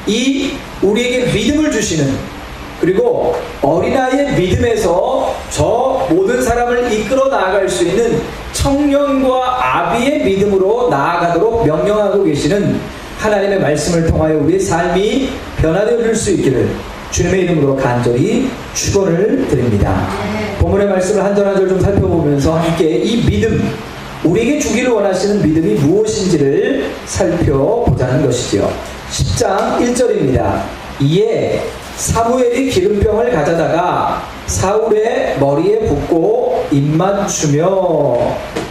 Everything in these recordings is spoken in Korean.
이 우리에게 믿음을 주시는, 그리고 어린아이의 믿음에서 저 모든 사람을 이끌어 나아갈 수 있는 청년과 아비의 믿음으로 나아가도록 명령하고 계시는 하나님의 말씀을 통하여 우리의 삶이 변화되어 수 있기를 주님의 이름으로 간절히 축원을 드립니다. 본문의 말씀을 한 절 한 절 좀 살펴보면서 함께 이 믿음, 우리에게 주기를 원하시는 믿음이 무엇인지를 살펴보자는 것이지요. 10장 1절입니다. 이에 사무엘이 기름병을 가져다가 사울의 머리에 붓고 입맞추며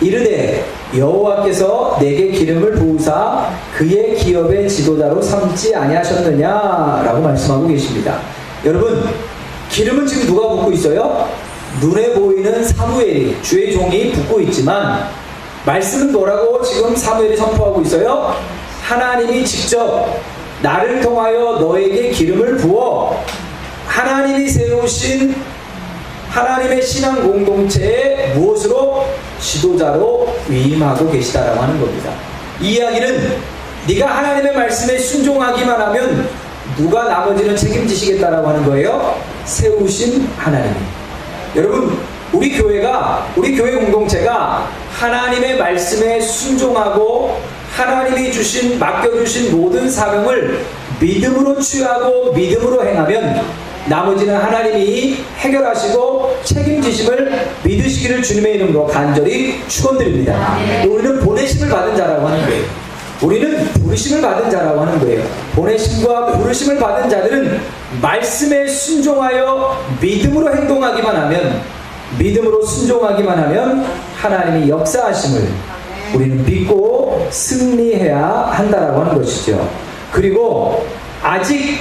이르되 여호와께서 내게 기름을 부으사 그의 기업의 지도자로 삼지 아니하셨느냐라고 말씀하고 계십니다. 여러분, 기름은 지금 누가 붓고 있어요? 눈에 보이는 사무엘이, 주의 종이 붓고 있지만 말씀은 뭐라고 지금 사무엘이 선포하고 있어요? 하나님이 직접 나를 통하여 너에게 기름을 부어 하나님이 세우신 하나님의 신앙 공동체에 무엇으로? 지도자로 위임하고 계시다라고 하는 겁니다. 이 이야기는 네가 하나님의 말씀에 순종하기만 하면 누가 나머지는 책임지시겠다라고 하는 거예요? 세우신 하나님이. 여러분, 우리 교회 공동체가 하나님의 말씀에 순종하고 하나님이 맡겨주신 모든 사명을 믿음으로 취하고 믿음으로 행하면 나머지는 하나님이 해결하시고 책임지심을 믿으시기를 주님의 이름으로 간절히 축원드립니다. 우리는 보내심을 받은 자라고 하는 거예요. 우리는 부르심을 받은 자라고 하는 거예요. 보내심과 부르심을 받은 자들은 말씀에 순종하여 믿음으로 행동하기만 하면, 믿음으로 순종하기만 하면 하나님이 역사하심을 우리는 믿고 승리해야 한다라고 하는 것이죠. 그리고 아직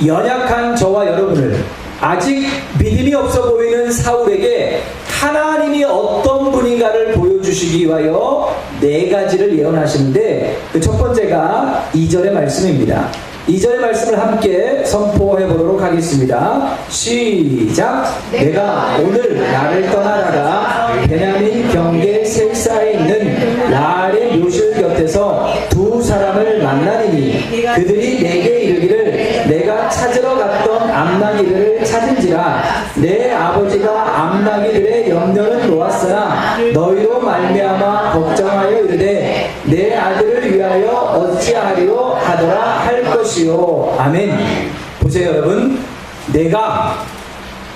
연약한 저와 여러분을, 아직 믿음이 없어 보이는 사울에게 하나님이 어떤 분인가를 보여주시기 위하여 4가지를 예언하시는데, 그 첫 번째가 2절의 말씀입니다. 2절의 말씀을 함께 선포해 보도록 하겠습니다. 시작. 내가 오늘 나를 떠나다가 베냐민 경계 셀사에 있는 라알의 묘실 곁에서 2 사람을 만나니니 그들이 내게 이르기를 내가 찾으러 갔던 암나기들을 찾은지라 내 아버지가 암나기들의 염려는 놓았으나 너희로 말미암아 걱정하여 이르되 내 아들을 위하여 어찌하리요 하더라 할 것이요. 아멘. 보세요 여러분, 내가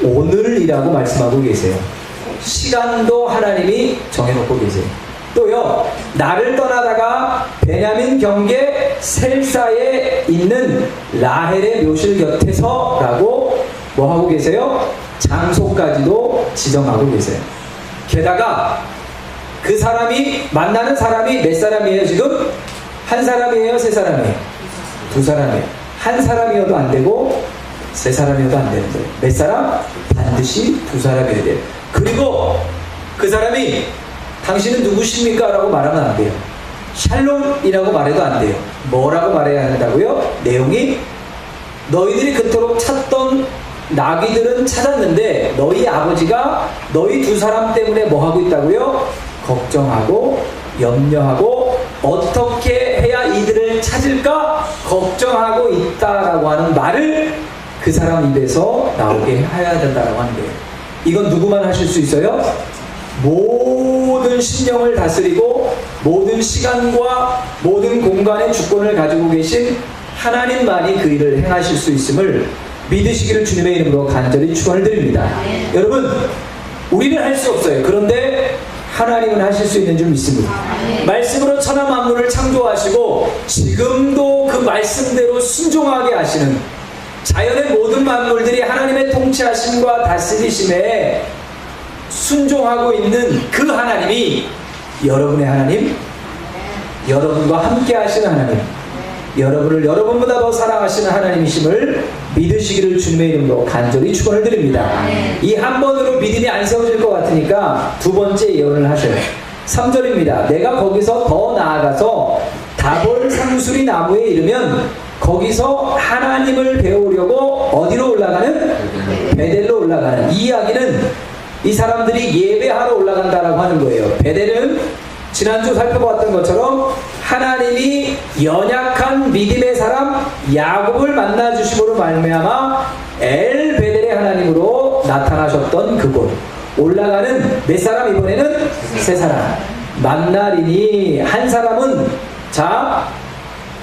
오늘이라고 말씀하고 계세요. 시간도 하나님이 정해놓고 계세요. 또요, 나를 떠나다가 베냐민 경계 셀사에 있는 라헬의 묘실 곁에서 라고 뭐 하고 계세요? 장소까지도 지정하고 계세요. 게다가 그 사람이 만나는 사람이 몇 사람이에요 지금? 1 사람이에요? 3 사람이에요? 2 사람이에요. 1 사람이어도 안 되고 3 사람이어도 안 되는 거예요. 몇 사람? 반드시 2 사람이어야 돼요. 그리고 그 사람이 당신은 누구십니까? 라고 말하면 안 돼요. 샬롬이라고 말해도 안 돼요. 뭐라고 말해야 한다고요? 내용이 너희들이 그토록 찾던 나귀들은 찾았는데 너희 아버지가 너희 2 사람 때문에 뭐 하고 있다고요? 걱정하고 염려하고 어떻게 해야 이들을 찾을까 걱정하고 있다라고 하는 말을 그 사람 입에서 나오게 해야 된다라고 하는 거예요. 이건 누구만 하실 수 있어요? 모든 심령을 다스리고 모든 시간과 모든 공간의 주권을 가지고 계신 하나님만이 그 일을 행하실 수 있음을 믿으시기를 주님의 이름으로 간절히 축원을 드립니다. 여러분, 우리는 할 수 없어요. 그런데 하나님은 하실 수 있는 줄 믿습니다. 말씀으로 천하 만물을 창조하시고 지금도 그 말씀대로 순종하게 하시는, 자연의 모든 만물들이 하나님의 통치하심과 다스리심에 순종하고 있는 그 하나님이 여러분의 하나님, 여러분과 함께 하시는 하나님, 여러분을 여러분보다 더 사랑하시는 하나님이심을 믿으시기를 주님의 이름으로 간절히 축원을 드립니다. 이 한 번으로 믿음이 안 세워질 것 같으니까 2 번째 예언을 하셔요. 3절입니다. 내가 거기서 더 나아가서 다볼 상수리 나무에 이르면 거기서 하나님을 배우려고 어디로 올라가는? 베델로 올라가는. 이 이야기는 이 사람들이 예배하러 올라간다라고 하는 거예요. 베델은 지난주 살펴봤던 것처럼 하나님이 연약한 믿음의 사람 야곱을 만나 주심으로 말미암아 엘베델의 하나님으로 나타나셨던 그곳 올라가는 몇 사람? 이번에는 세 사람 만나리니 한 사람은 자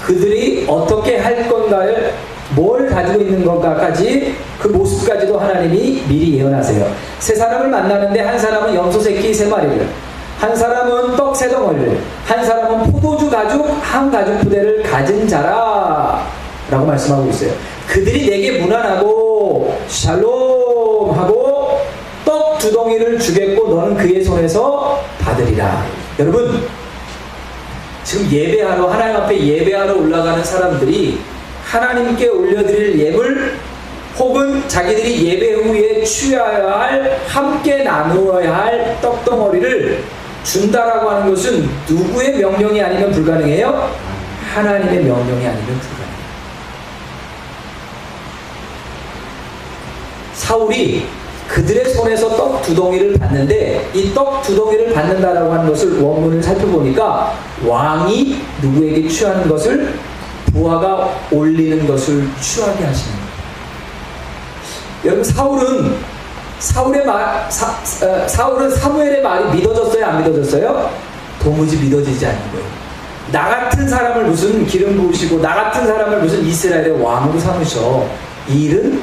그들이 어떻게 할 건가를 뭘 가지고 있는 건가까지 그 모습까지도 하나님이 미리 예언하세요. 세 사람을 만나는데 한 사람은 염소 새끼 3마리를, 한 사람은 떡 3덩어리를, 한 사람은 포도주 가죽 한 가죽 부대를 가진 자라 라고 말씀하고 있어요. 그들이 내게 문안하고 샬롬 하고 떡 2덩이를 주겠고 너는 그의 손에서 받으리라. 여러분 지금 예배하러 하나님 앞에 예배하러 올라가는 사람들이 하나님께 올려드릴 예물 혹은 자기들이 예배 후에 취하여야 할 함께 나누어야 할 떡덩어리를 준다라고 하는 것은 누구의 명령이 아니면 불가능해요? 하나님의 명령이 아니면 불가능해요. 사울이 그들의 손에서 떡 2덩이를 받는데 이 떡 2덩이를 받는다라고 하는 것을 원문을 살펴보니까 왕이 누구에게 취하는 것을 부하가 올리는 것을 취하게 하시는 거예요. 여러분 사울은 사무엘의 말이 믿어졌어요? 안 믿어졌어요? 도무지 믿어지지 않는 거예요. 나 같은 사람을 무슨 기름 부으시고 나 같은 사람을 무슨 이스라엘의 왕으로 삼으셔. 이 일은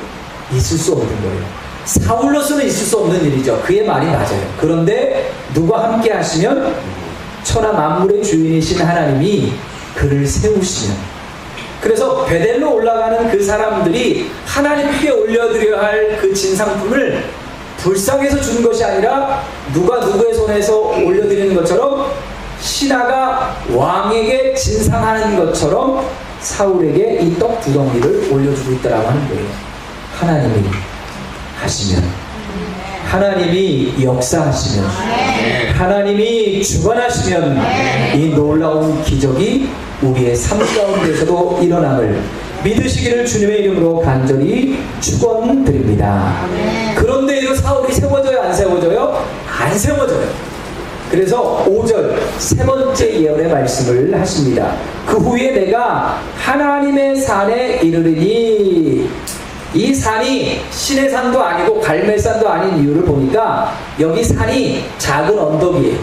있을 수 없는 거예요. 사울로서는 있을 수 없는 일이죠. 그의 말이 맞아요. 그런데 누가 함께 하시면 천하 만물의 주인이신 하나님이 그를 세우시면 그래서 베델로 올라가는 그 사람들이 하나님께 올려드려야 할 그 진상품을 불쌍해서 준 것이 아니라 누가 누구의 손에서 올려드리는 것처럼 신하가 왕에게 진상하는 것처럼 사울에게 이 떡 2덩이를 올려주고 있다라고 하는 거예요. 하나님이 하시면 하나님이 역사하시면 하나님이 주관하시면 이 놀라운 기적이 우리의 삶 가운데서도 일어남을 믿으시기를 주님의 이름으로 간절히 축원드립니다. 그런데 이 사울이 세워져요? 안 세워져요? 안 세워져요. 그래서 5절 세 번째 예언의 말씀을 하십니다. 그 후에 내가 하나님의 산에 이르르니 이 산이 신의 산도 아니고 갈멜산도 아닌 이유를 보니까 여기 산이 작은 언덕이에요.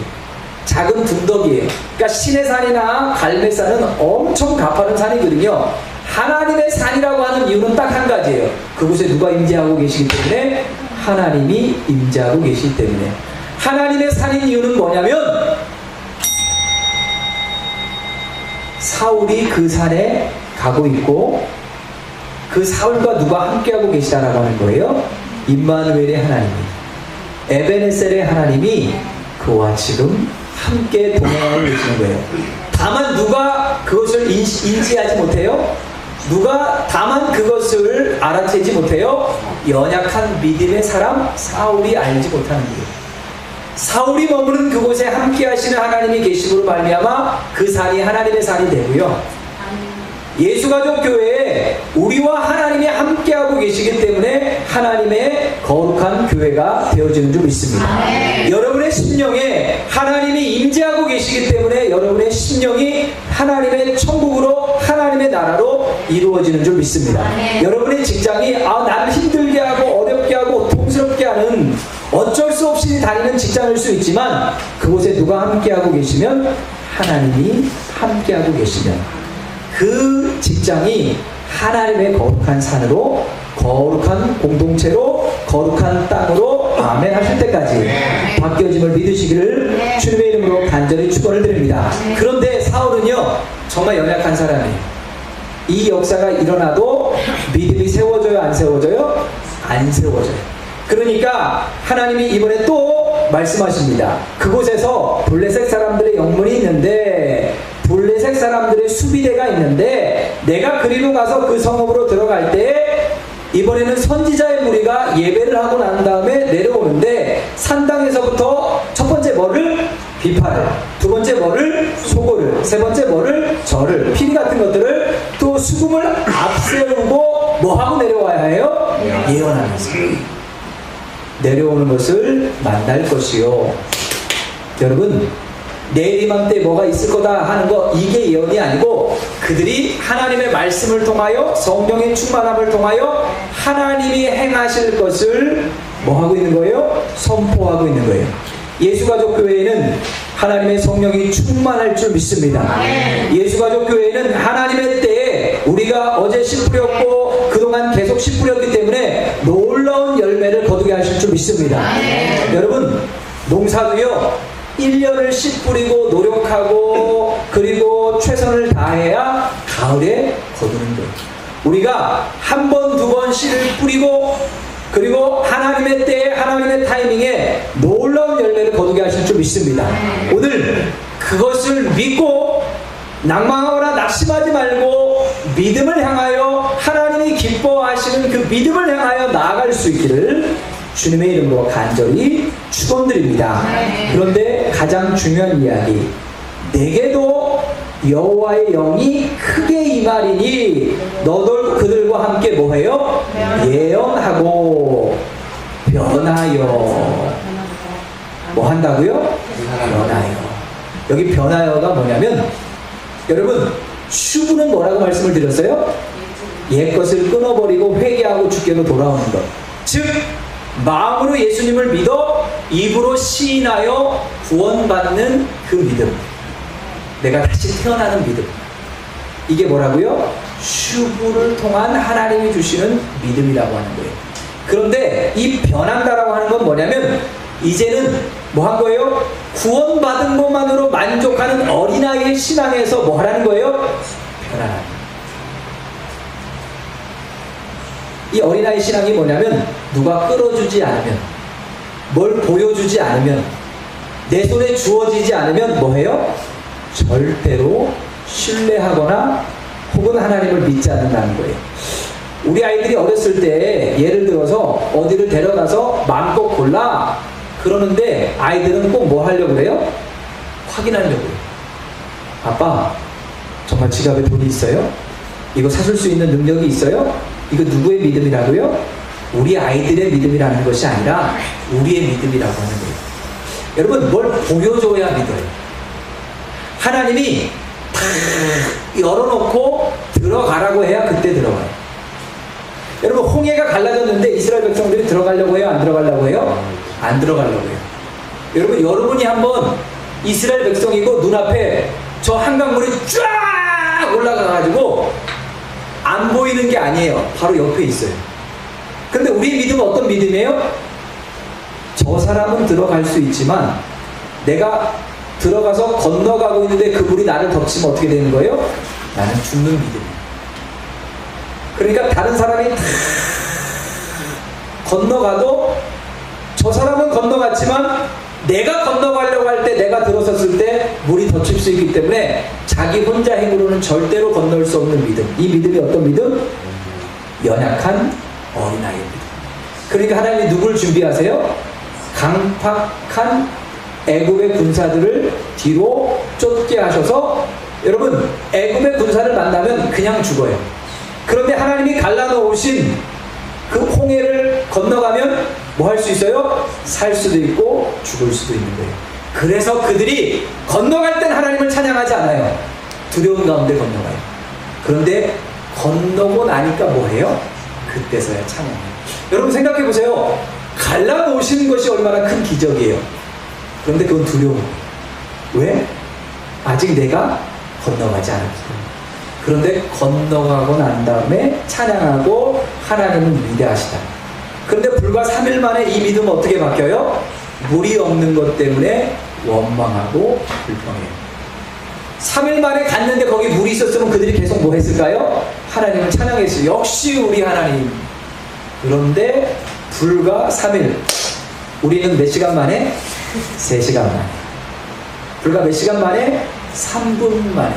작은 둔덕이에요. 그러니까 신의 산이나 갈멜산은 엄청 가파른 산이거든요. 하나님의 산이라고 하는 이유는 딱 한 가지예요. 그곳에 누가 임재하고 계시기 때문에 하나님이 임재하고 계시기 때문에 하나님의 산인 이유는 뭐냐면 사울이 그 산에 가고 있고 그 사울과 누가 함께하고 계시다라고 하는 거예요. 임마누엘의 하나님이 에베네셀의 하나님이 그와 지금 함께 동행하고 계시는 거예요. 다만 누가 그것을 인지하지 못해요? 누가 다만 그것을 알아채지 못해요? 연약한 믿음의 사람 사울이 알지 못하는 거예요. 사울이 머무는 그곳에 함께 하시는 하나님이 계심으로 말미암아 그 산이 하나님의 산이 되고요. 예수가족교회에 우리와 하나님이 함께하고 계시기 때문에 하나님의 거룩한 교회가 되어지는 줄 믿습니다. 여러분의 심령에 하나님이 임재하고 계시기 때문에 여러분의 심령이 하나님의 천국으로 하나님의 나라로 이루어지는 줄 믿습니다. 여러분의 직장이 나를 힘들게 하고 어렵게 하고 고통스럽게 하는 어쩔 수 없이 다니는 직장일 수 있지만 그곳에 누가 함께하고 계시면 하나님이 함께하고 계시면 그 직장이 하나님의 거룩한 산으로 거룩한 공동체로 거룩한 땅으로 아멘 하실 때까지 바뀌어짐을 믿으시기를 주님의 이름으로 간절히 축원을 드립니다. 그런데 사울은요 정말 연약한 사람이에요. 이 역사가 일어나도 믿음이 세워져요? 안 세워져요? 안 세워져요. 그러니까 하나님이 이번에 또 말씀하십니다. 그곳에서 블레셋 사람들의 영문이 있는데 블레셋 사람들의 수비대가 있는데 내가 그리로 가서 그 성읍으로 들어갈 때 이번에는 선지자의 무리가 예배를 하고 난 다음에 내려오는데 산당에서부터 첫 번째 뭐를? 비파를, 두 번째 뭐를? 소고를, 세 번째 뭐를? 절을, 피리 같은 것들을 또 수금을 앞세우고 뭐하고 내려와야 해요? 예언하면서 내려오는 것을 만날 것이요. 여러분 내일 이맘때 뭐가 있을 거다 하는 거, 이게 예언이 아니고 그들이 하나님의 말씀을 통하여 성령의 충만함을 통하여 하나님이 행하실 것을 뭐 하고 있는 거예요? 선포하고 있는 거예요. 예수가족교회에는 하나님의 성령이 충만할 줄 믿습니다. 예수가족교회에는 하나님의 때에 우리가 어제 씨 뿌렸고 그동안 계속 씨 뿌렸기 때문에 놀라운 열매를 거두게 하실 줄 믿습니다. 여러분, 농사도요 1년을 씨 뿌리고 노력하고 그리고 최선을 다해야 가을에 거두는 거예요. 우리가 한 번, 두 번 씨를 뿌리고 그리고 하나님의 때에 하나님의 타이밍에 놀라운 열매를 거두게 하실 줄 믿습니다. 오늘 그것을 믿고 낭망하거나 낙심하지 말고 믿음을 향하여 하나님이 기뻐하시는 그 믿음을 향하여 나아갈 수 있기를 주님의 이름으로 간절히 축원드립니다. 그런데 가장 중요한 이야기, 내게도 여호와의 영이 크게 임하리니 너도 그들과 함께 뭐해요? 예언하고 변하여. 뭐 한다고요? 변하여. 여기 변하여가 뭐냐면, 여러분 슈브는 뭐라고 말씀을 드렸어요? 옛것을 끊어버리고 회개하고 주께로 돌아오는 것. 즉 마음으로 예수님을 믿어 입으로 시인하여 구원받는 그 믿음, 내가 다시 태어나는 믿음, 이게 뭐라고요? 슈브를 통한 하나님이 주시는 믿음이라고 하는 거예요. 그런데 이 변한다라고 하는 건 뭐냐면, 이제는 뭐 한 거예요? 구원받은 것만으로 만족하는 어린아이의 신앙에서 뭐 하라는 거예요? 변하라. 이 어린아이 신앙이 뭐냐면, 누가 끌어주지 않으면, 뭘 보여주지 않으면, 내 손에 주어지지 않으면 뭐해요? 절대로 신뢰하거나 혹은 하나님을 믿지 않는다는 거예요. 우리 아이들이 어렸을 때 예를 들어서 어디를 데려가서 마음껏 골라 그러는데 아이들은 꼭 뭐 하려고 그래요? 확인하려고 해요. 아빠, 정말 지갑에 돈이 있어요? 이거 사줄 수 있는 능력이 있어요? 이거 누구의 믿음이라고요? 우리 아이들의 믿음이라는 것이 아니라 우리의 믿음이라고 하는 거예요. 여러분, 뭘 보여줘야 믿어요. 하나님이 다 열어놓고 들어가라고 해야 그때 들어가요. 여러분, 홍해가 갈라졌는데 이스라엘 백성들이 들어가려고 해요? 안 들어가려고 해요? 안 들어가려고 해요. 여러분, 여러분이 한번 이스라엘 백성이고 눈앞에 저 한강물이 쫙 올라가가지고 안 보이는 게 아니에요. 바로 옆에 있어요. 근데 우리의 믿음은 어떤 믿음이에요? 저 사람은 들어갈 수 있지만 내가 들어가서 건너가고 있는데 그 물이 나를 덮치면 어떻게 되는 거예요? 나는 죽는 믿음이에요. 그러니까 다른 사람이 다 건너가도 저 사람은 건너갔지만 내가 건너가려고 할 때, 내가 들어섰을 때 물이 덮칠 수 있기 때문에 자기 혼자 힘으로는 절대로 건널 수 없는 믿음. 이 믿음이 어떤 믿음? 연약한 어린아이의 믿음. 그러니까 하나님이 누굴 준비하세요? 강팍한 애굽의 군사들을 뒤로 쫓게 하셔서, 여러분, 애굽의 군사를 만나면 그냥 죽어요. 그런데 하나님이 갈라놓으신 그 홍해를 건너가면 뭐 할 수 있어요? 살 수도 있고 죽을 수도 있는 거예요. 그래서 그들이 건너갈 땐 하나님을 찬양하지 않아요. 두려운 가운데 건너가요. 그런데 건너고 나니까 뭐 해요? 그때서야 찬양해요. 여러분 생각해 보세요. 갈라놓으시는 것이 얼마나 큰 기적이에요. 그런데 그건 두려워. 왜? 아직 내가 건너가지 않았기 때문에. 그런데 건너가고 난 다음에 찬양하고 하나님은 위대하시다. 그런데 불과 3일 만에 이 믿음은 어떻게 바뀌어요? 물이 없는 것 때문에 원망하고 불평해요. 3일 만에 갔는데 거기 물이 있었으면 그들이 계속 뭐 했을까요? 하나님을 찬양했어요. 역시 우리 하나님. 그런데 불과 3일. 우리는 몇 시간 만에? 3시간 만에. 불과 몇 시간 만에? 3분 만에.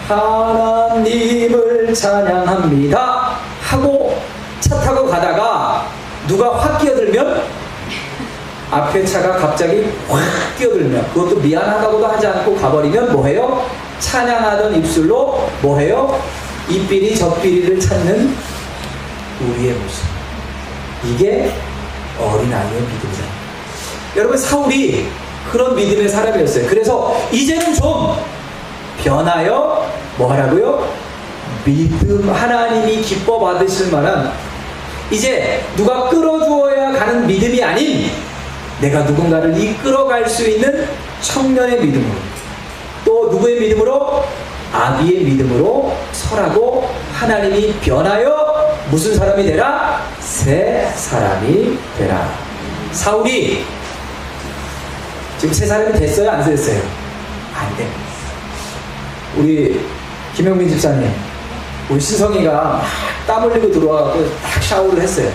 하나님을 찬양합니다 하고 차 타고 가다가 누가 확 끼어들면, 앞에 차가 갑자기 확 끼어들면, 그것도 미안하다고도 하지 않고 가버리면 뭐해요? 찬양하던 입술로 뭐해요? 이삐리 저삐리를 찾는 우리의 모습. 이게 어린아이의 믿음이다. 여러분, 사울이 그런 믿음의 사람이었어요. 그래서 이제는 좀 변하여 뭐 하라고요? 믿음, 하나님이 기뻐 받으실 만한, 이제 누가 끌어주어야 가는 믿음이 아닌 내가 누군가를 이끌어갈 수 있는 청년의 믿음으로, 또 누구의 믿음으로? 아비의 믿음으로 설하고 하나님이 변하여 무슨 사람이 되라? 새 사람이 되라. 사울이 지금 새 사람이 됐어요? 안 됐어요? 안 돼. 우리 김영민 집사님, 우리 신성이가 막 땀 흘리고 들어와서 딱 샤워를 했어요.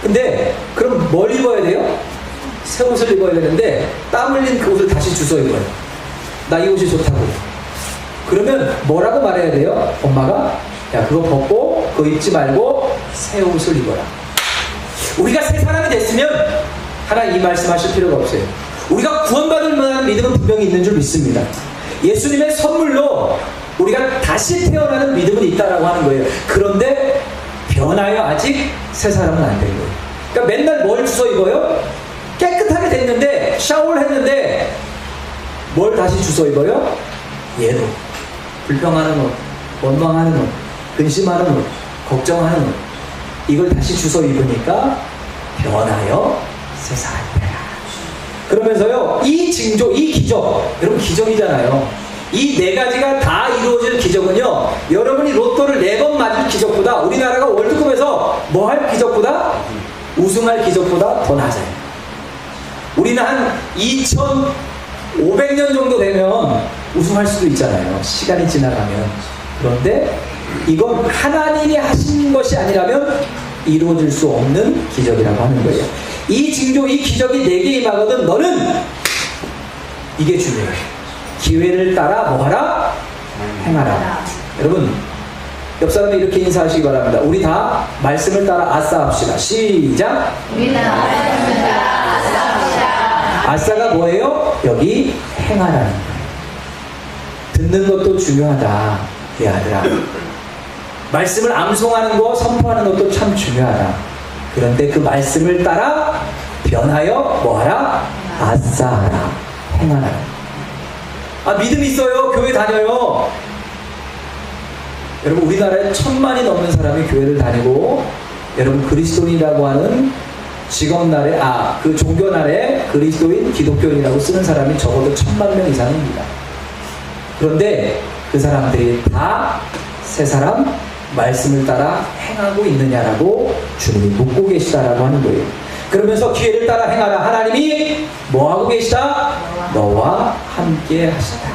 근데 그럼 뭘 입어야 돼요? 새 옷을 입어야 되는데 땀 흘린 그 옷을 다시 주워 입어요. 나 이 옷이 좋다고. 그러면 뭐라고 말해야 돼요? 엄마가 야, 그거 벗고 그거 입지 말고 새 옷을 입어라. 우리가 새 사람이 됐으면 하나님 이 말씀하실 필요가 없어요. 우리가 구원받을 만한 믿음은 분명히 있는 줄 믿습니다. 예수님의 선물로 우리가 다시 태어나는 믿음은 있다라고 하는 거예요. 그런데 변하여 아직 새 사람은 안 된 거예요. 그러니까 맨날 뭘 주워 입어요? 깨끗하게 됐는데, 샤워를 했는데 뭘 다시 주워 입어요? 얘도 불평하는 옷, 원망하는 옷, 근심하는 옷, 걱정하는 옷, 이걸 다시 주워 입으니까 변하여 새 사람이 되라. 그러면서요, 이 징조, 이 기적, 여러분 기적이잖아요. 이 네 가지가 다 이루어질 기적은요, 여러분이 로또를 4번 맞을 기적보다, 우리나라가 월드컵에서 뭐 할 기적보다, 우승할 기적보다 더 낮아요. 우리는 한 2500년 정도 되면 우승할 수도 있잖아요. 시간이 지나가면. 그런데 이건 하나님이 하신 것이 아니라면 이루어질 수 없는 기적이라고 하는 거예요. 이 징조, 이 기적이 내게 임하거든 너는, 이게 중요해요. 기회를 따라 뭐하라? 행하라. 여러분, 옆 사람이 이렇게 인사하시기 바랍니다. 우리 다 말씀을 따라 아싸 합시다. 시작. 우리 다 말씀을 따라 아싸 합시다. 아싸가 뭐예요? 여기 행하라는 거예요. 듣는 것도 중요하다, 이 아들아. 말씀을 암송하는 거, 선포하는 것도 참 중요하다. 그런데 그 말씀을 따라 변하여 뭐하라? 아싸하라, 행하라. 아, 믿음 있어요. 교회 다녀요. 여러분, 우리나라에 1000만이 넘는 사람이 교회를 다니고, 여러분 그리스도인이라고 하는 직업날에, 그 종교날에 그리스도인, 기독교인이라고 쓰는 사람이 적어도 1000만 명 이상입니다. 그런데 그 사람들이 다 새 사람 말씀을 따라 행하고 있느냐라고 주님이 묻고 계시다라고 하는 거예요. 그러면서 기회를 따라 행하라. 하나님이 뭐하고 계시다? 너와 함께 하시다.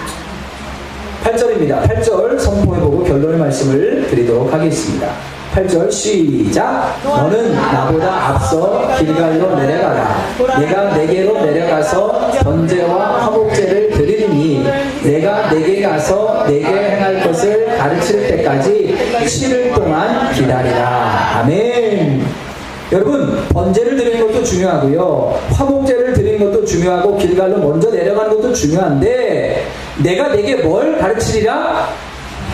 8절입니다. 8절 선포해보고 결론의 말씀을 드리도록 하겠습니다. 8절 시작. 너는 나보다 앞서 길갈로 내려가라. 내가 내게로 내려가서 번제와 화목제를 드리리니 내가 내게 가서 내게 행할 것을 가르칠 때까지 7일 동안 기다리라. 아멘. 여러분, 번제를 드리는 것도 중요하고요, 화목제를 드리는 것도 중요하고, 길갈로 먼저 내려가는 것도 중요한데, 내가 내게 뭘 가르치리라?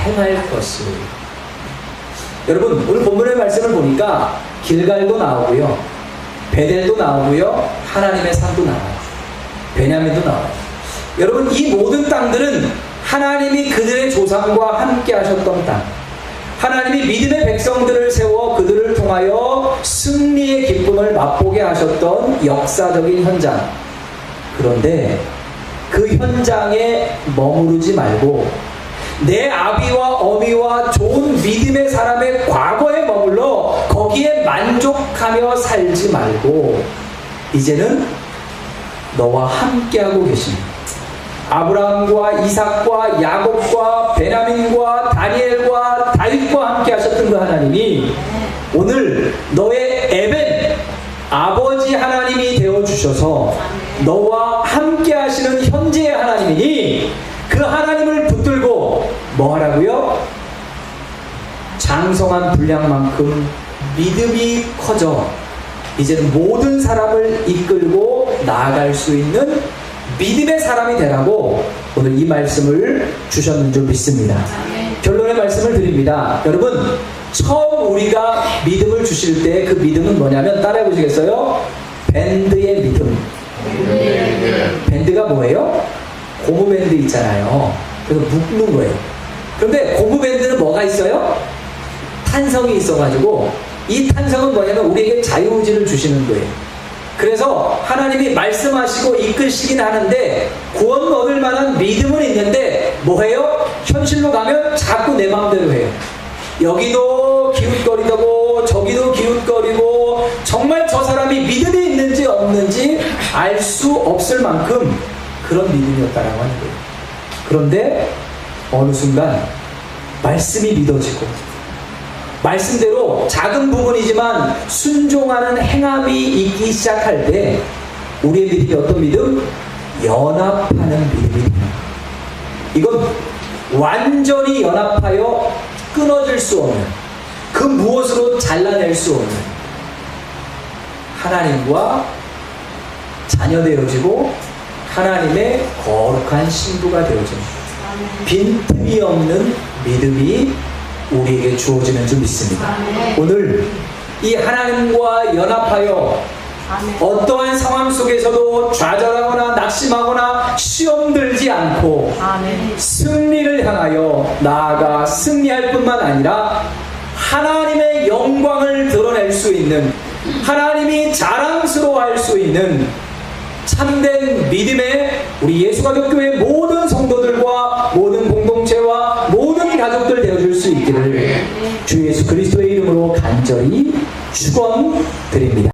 행할 것을. 여러분, 오늘 본문의 말씀을 보니까 길갈도 나오고요, 베델도 나오고요, 하나님의 산도 나와요, 베냐민도 나와요. 여러분, 이 모든 땅들은 하나님이 그들의 조상과 함께 하셨던 땅, 하나님이 믿음의 백성들을 세워 그들을 통하여 승리의 기쁨을 맛보게 하셨던 역사적인 현장. 그런데 그 현장에 머무르지 말고 내 아비와 어미와 좋은 믿음의 사람의 과거에 머물러 거기에 만족하며 살지 말고 이제는 너와 함께하고 계십니다. 아브라함과 이삭과 야곱과 베냐민과 다니엘과 다윗과 함께 하셨던 그 하나님이 오늘 너의 에벤 아버지 하나님이 되어주셔서 너와 함께 하시는 현재의 하나님이니 그 하나님을 붙들고 뭐 하라고요? 장성한 분량만큼 믿음이 커져 이제는 모든 사람을 이끌고 나아갈 수 있는 믿음의 사람이 되라고 오늘 이 말씀을 주셨는 줄 믿습니다. 결론의 말씀을 드립니다. 여러분, 처음 우리가 믿음을 주실 때 그 믿음은 뭐냐면 따라해 보시겠어요? 밴드의 믿음. 밴드가 뭐예요? 고무밴드 있잖아요. 그래서 묶는 거예요. 그런데 고무밴드는 뭐가 있어요? 탄성이 있어가지고 이 탄성은 뭐냐면 우리에게 자유의지를 주시는 거예요. 그래서 하나님이 말씀하시고 이끄시긴 하는데 구원 얻을 만한 믿음은 있는데 뭐해요? 현실로 가면 자꾸 내 마음대로 해요. 여기도 기웃거리고 저기도 기웃거리고 정말 저 사람이 믿음이 있는지 없는지 알 수 없을 만큼 그런 믿음이었다라고 하는 거예요. 그런데 어느 순간 말씀이 믿어지고 말씀대로 작은 부분이지만 순종하는 행함이 있기 시작할 때 우리의 믿음이 어떤 믿음? 연합하는 믿음이 됩니다. 이건 완전히 연합하여 끊어질 수 없는 그 무엇으로 잘라낼 수 없는 하나님과 자녀되어지고 하나님의 거룩한 신부가 되어지는 빈틈이 없는 믿음이 우리에게 주어지는 줄 믿습니다. 오늘 이 하나님과 연합하여 어떠한 상황 속에서도 좌절하거나 낙심하거나 시험 들지 않고 승리를 향하여 나아가 승리할 뿐만 아니라 하나님의 영광을 드러낼 수 있는 하나님이 자랑스러워할 수 있는 참된 믿음의 우리 예수가족교회 모든 성도들과 모든 공동체와 모든 가족들 되어줄 수 있기를 주 예수 그리스도의 이름으로 간절히 축원드립니다.